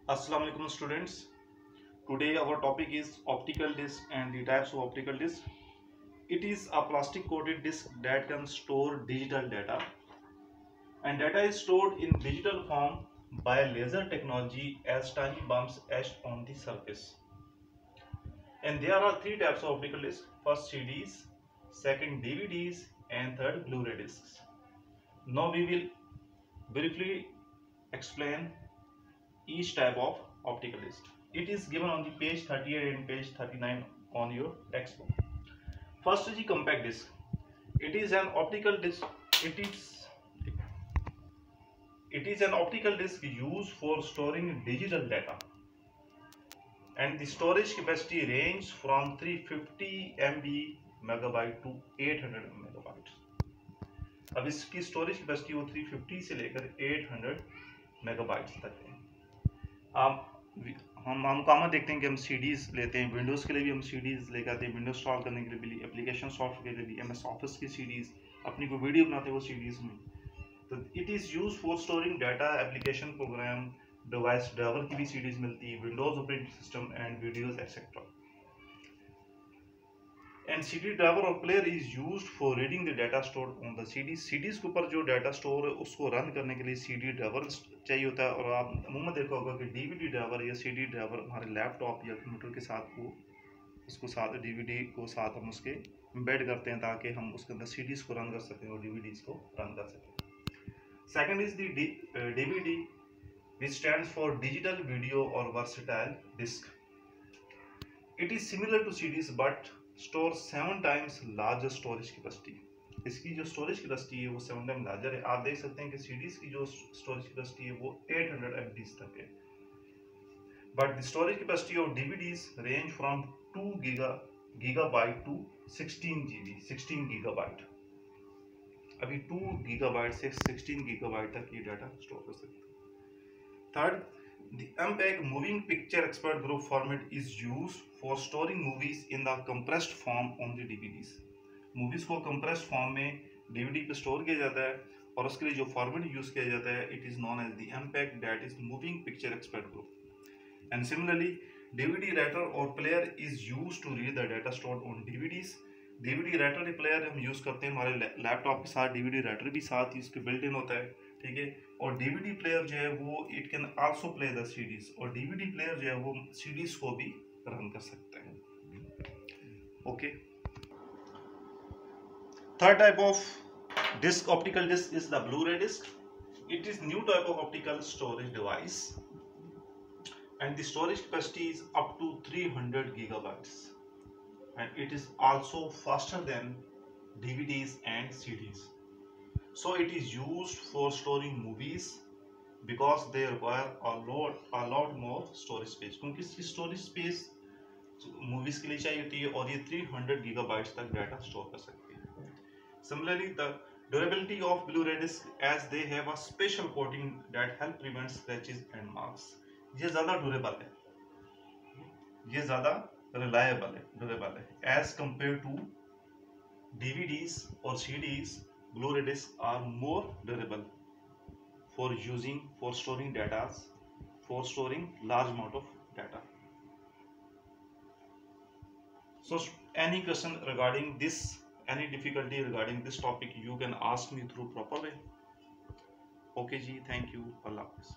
Assalamu alaikum students. Today our topic is optical disc and the types of optical disc. It is a plastic coated disc that can store digital data, and data is stored in digital form by laser technology as tiny bumps etched on the surface. And there are three types of optical disc. First CDs, second DVDs, and third Blu-ray discs. Now we will briefly explain each type of optical disc. It is given on the page 38 and page 39 on your textbook. First is the compact disc. It is an optical disc. It is an optical disc used for storing digital data, and the storage capacity range from 350 MB megabyte to 800 megabytes. अब इसकी storage capacity वो 350 से लेकर 800 megabytes तक है। हम कामन देखते हैं कि हम सीडीज लेते हैं, विंडोज़ के लिए भी हम सीडीज लेकर आते हैं, विंडोज इंस्टॉल करने के लिए भी, एप्लीकेशन सॉफ्टवेयर के लिए भी, एमएस ऑफिस की सीडीज, अपनी कोई वीडियो बनाते हैं वो सीडीज में। तो it is use for storing data, application, program, device driver की भी सीडीज मिलती है, Windows operating system and videos etcetera. And CD driver और player is used for reading the data stored on the CDs के ऊपर जो data store है उसको रन करने के लिए CD ड्राइवर चाहिए होता है। और आप अमूमन देखा होगा कि DVD ड्राइवर या CD ड्राइवर हमारे लैपटॉप या कंप्यूटर के साथ वो उसको साथ DVD को साथ हम उसके एम्बेड करते हैं ताकि हम उसके अंदर CDs को रन कर सकें और DVDs को रन कर सकें। Second is the DVD which stands for digital video or versatile disc. It is similar to CDs but store 7 times larger storage capacity. इसकी जो स्टोरेज कैपेसिटी है वो 7 टाइम लार्जर है। आप देख सकते हैं कि सीडीज की जो स्टोरेज कैपेसिटी है वो 800 MB तक है, but the storage capacity of DVDs range from 2 gigabyte to 16 GB 16 gigabyte. अभी 2 गीगाबाइट से 16 गीगाबाइट तक ये डाटा स्टोर कर सकते हैं। Third, the MPEG moving picture expert group format is used for storing movies in the compressed form on the DVDs. Movies को compressed form में DVD पे स्टोर किया जाता है और उसके लिए जो फॉर्मेट यूज किया जाता है it is known as the MPEG, that is moving picture expert group. And similarly, DVD writer or player is used to read the data stored on DVDs. DVD writer player हम use करते हैं हमारे laptop के साथ, DVD writer भी साथ ही इसके built in होता है, ठीक है। और DVD प्लेयर जो है वो it can also play the CDs, और DVD प्लेयर जो है वो सीडीज को भी रन कर सकता है। Okay, third type of disc, optical disc, is the Blu-ray disc. It is new type of optical storage device and the storage capacity is up to 300 gigabytes, and it is also faster than DVDs and CDs. So it is used for storing movies because they require a lot more storage space, क्योंकि इसकी storage space movies के लिए चाहिए होती है और ये 300 gigabytes तक डाटा स्टोर कर सकती है। Similarly, the durability of Blu-ray disc, as they have a special coating that help prevent scratches and marks. ये ज़्यादा ड्यूरेबल है, ये ज़्यादा ड्यूरेबल है एज कंपेयर टू DVDs और CDs. Blu-ray discs are more durable for storing data, for storing large amount of data. So any question regarding this, any difficulty regarding this topic, you can ask me through proper way. Okay ji, thank you, Allah Hafiz.